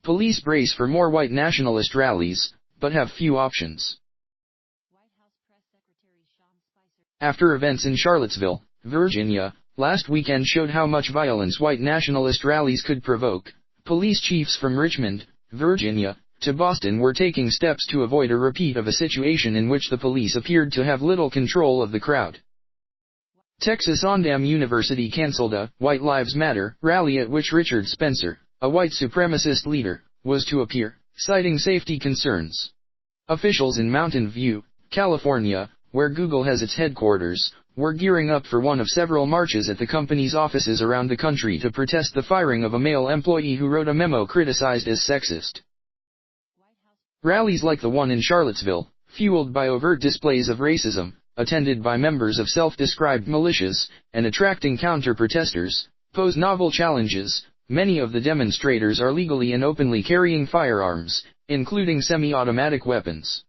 Police brace for more white nationalist rallies, but have few options. After events in Charlottesville, Virginia, last weekend showed how much violence white nationalist rallies could provoke, police chiefs from Richmond, Virginia, to Boston were taking steps to avoid a repeat of a situation in which the police appeared to have little control of the crowd. Texas A&M University canceled a White Lives Matter rally at which Richard Spencer, a white supremacist leader, was to appear, citing safety concerns. Officials in Mountain View, California, where Google has its headquarters, were gearing up for one of several marches at the company's offices around the country to protest the firing of a male employee who wrote a memo criticized as sexist. Rallies like the one in Charlottesville, fueled by overt displays of racism, attended by members of self-described militias, and attracting counter-protesters, pose novel challenges. Many of the demonstrators are legally and openly carrying firearms, including semi-automatic weapons.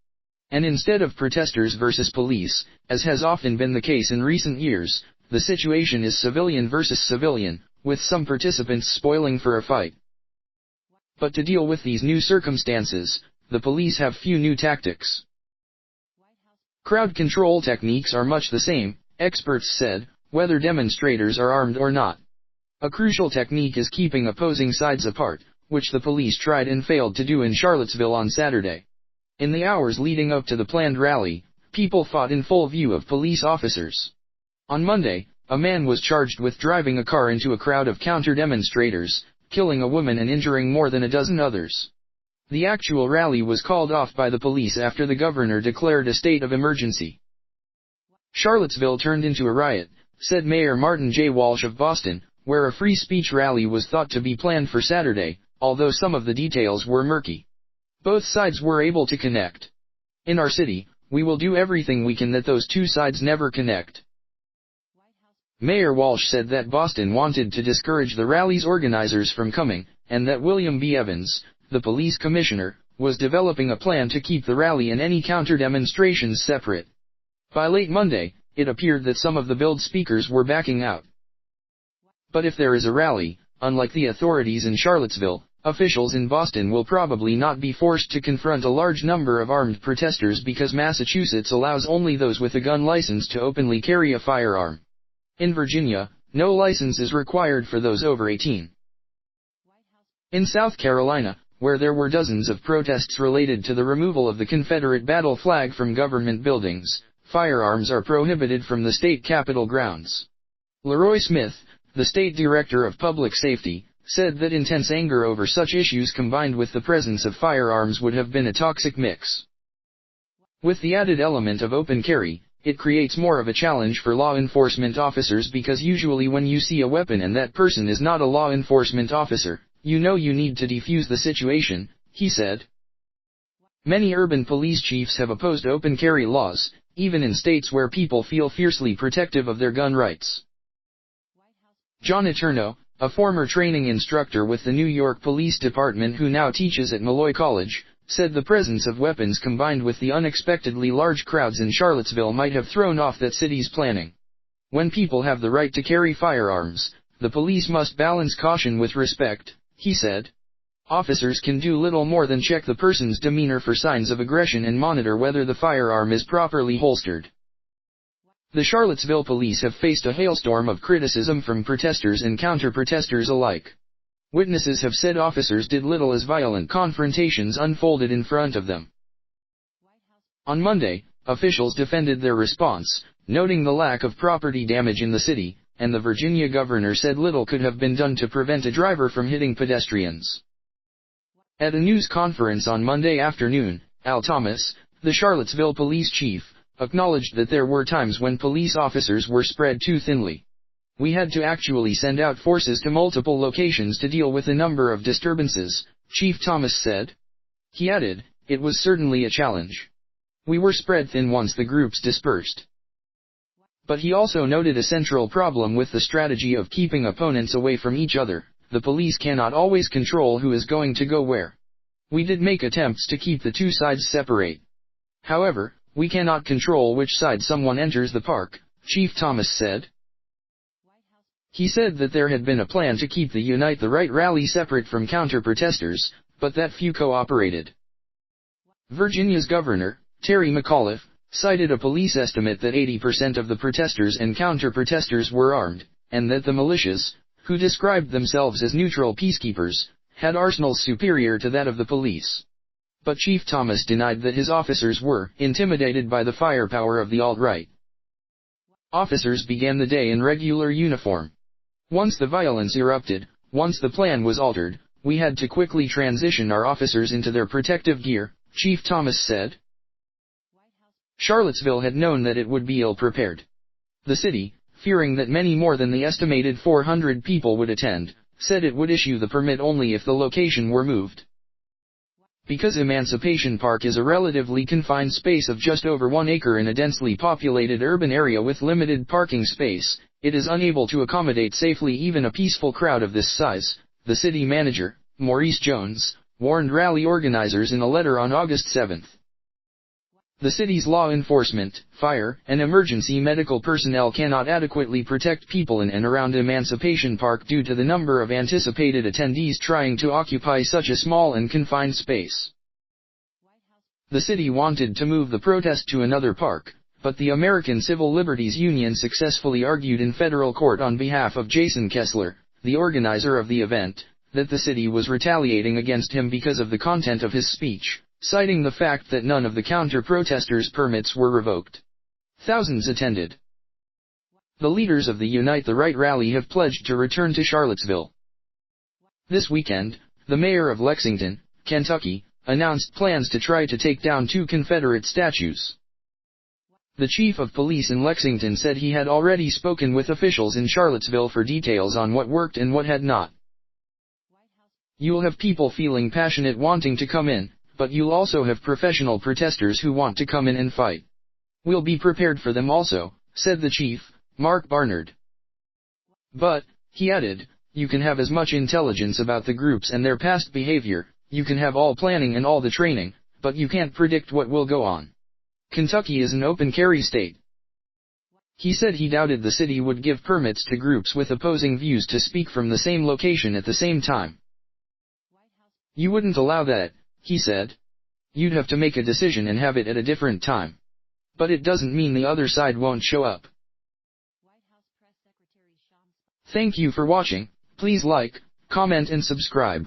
And instead of protesters versus police, as has often been the case in recent years, the situation is civilian versus civilian, with some participants spoiling for a fight. But to deal with these new circumstances, the police have few new tactics. Crowd control techniques are much the same, experts said, whether demonstrators are armed or not. A crucial technique is keeping opposing sides apart, which the police tried and failed to do in Charlottesville on Saturday. In the hours leading up to the planned rally, people fought in full view of police officers. On Monday, a man was charged with driving a car into a crowd of counter-demonstrators, killing a woman and injuring more than a dozen others. The actual rally was called off by the police after the governor declared a state of emergency. Charlottesville turned into a riot, said Mayor Martin J. Walsh of Boston, where a free speech rally was thought to be planned for Saturday, although some of the details were murky. Both sides were able to connect. In our city, we will do everything we can that those two sides never connect. Mayor Walsh said that Boston wanted to discourage the rally's organizers from coming, and that William B. Evans, the police commissioner, was developing a plan to keep the rally and any counter-demonstrations separate. By late Monday, it appeared that some of the billed speakers were backing out. But if there is a rally, unlike the authorities in Charlottesville, officials in Boston will probably not be forced to confront a large number of armed protesters because Massachusetts allows only those with a gun license to openly carry a firearm. In Virginia, no license is required for those over 18. In South Carolina, where there were dozens of protests related to the removal of the Confederate battle flag from government buildings, firearms are prohibited from the state capitol grounds. Leroy Smith, the state director of public safety, said that intense anger over such issues combined with the presence of firearms would have been a toxic mix. With the added element of open carry, it creates more of a challenge for law enforcement officers because usually when you see a weapon and that person is not a law enforcement officer, you know you need to defuse the situation, he said. Many urban police chiefs have opposed open carry laws, even in states where people feel fiercely protective of their gun rights. John Eterno, a former training instructor with the New York Police Department who now teaches at Malloy College, said the presence of weapons combined with the unexpectedly large crowds in Charlottesville might have thrown off that city's planning. When people have the right to carry firearms, the police must balance caution with respect, he said. Officers can do little more than check the person's demeanor for signs of aggression and monitor whether the firearm is properly holstered. The Charlottesville police have faced a hailstorm of criticism from protesters and counter-protesters alike. Witnesses have said officers did little as violent confrontations unfolded in front of them. On Monday, officials defended their response, noting the lack of property damage in the city, and the Virginia governor said little could have been done to prevent a driver from hitting pedestrians. At a news conference on Monday afternoon, Al Thomas, the Charlottesville police chief, acknowledged that there were times when police officers were spread too thinly. We had to actually send out forces to multiple locations to deal with a number of disturbances, Chief Thomas said. He added, it was certainly a challenge. We were spread thin once the groups dispersed. But he also noted a central problem with the strategy of keeping opponents away from each other. The police cannot always control who is going to go where. We did make attempts to keep the two sides separate. However, we cannot control which side someone enters the park, Chief Thomas said. He said that there had been a plan to keep the Unite the Right rally separate from counter-protesters, but that few cooperated. Virginia's governor, Terry McAuliffe, cited a police estimate that 80% of the protesters and counter-protesters were armed, and that the militias, who described themselves as neutral peacekeepers, had arsenals superior to that of the police. But Chief Thomas denied that his officers were intimidated by the firepower of the alt-right. Officers began the day in regular uniform. Once the violence erupted, once the plan was altered, we had to quickly transition our officers into their protective gear, Chief Thomas said. Charlottesville had known that it would be ill-prepared. The city, fearing that many more than the estimated 400 people would attend, said it would issue the permit only if the location were moved. Because Emancipation Park is a relatively confined space of just over 1 acre in a densely populated urban area with limited parking space, it is unable to accommodate safely even a peaceful crowd of this size, the city manager, Maurice Jones, warned rally organizers in a letter on August 7. The city's law enforcement, fire, and emergency medical personnel cannot adequately protect people in and around Emancipation Park due to the number of anticipated attendees trying to occupy such a small and confined space. The city wanted to move the protest to another park, but the American Civil Liberties Union successfully argued in federal court on behalf of Jason Kessler, the organizer of the event, that the city was retaliating against him because of the content of his speech, citing the fact that none of the counter-protesters' permits were revoked. Thousands attended. The leaders of the Unite the Right rally have pledged to return to Charlottesville. This weekend, the mayor of Lexington, Kentucky, announced plans to try to take down 2 Confederate statues. The chief of police in Lexington said he had already spoken with officials in Charlottesville for details on what worked and what had not. You'll have people feeling passionate wanting to come in, but you'll also have professional protesters who want to come in and fight. We'll be prepared for them also, said the chief, Mark Barnard. But, he added, you can have as much intelligence about the groups and their past behavior, you can have all planning and all the training, but you can't predict what will go on. Kentucky is an open carry state. He said he doubted the city would give permits to groups with opposing views to speak from the same location at the same time. You wouldn't allow that, he said. You'd have to make a decision and have it at a different time. But it doesn't mean the other side won't show up. Thank you for watching. Please like, comment and subscribe.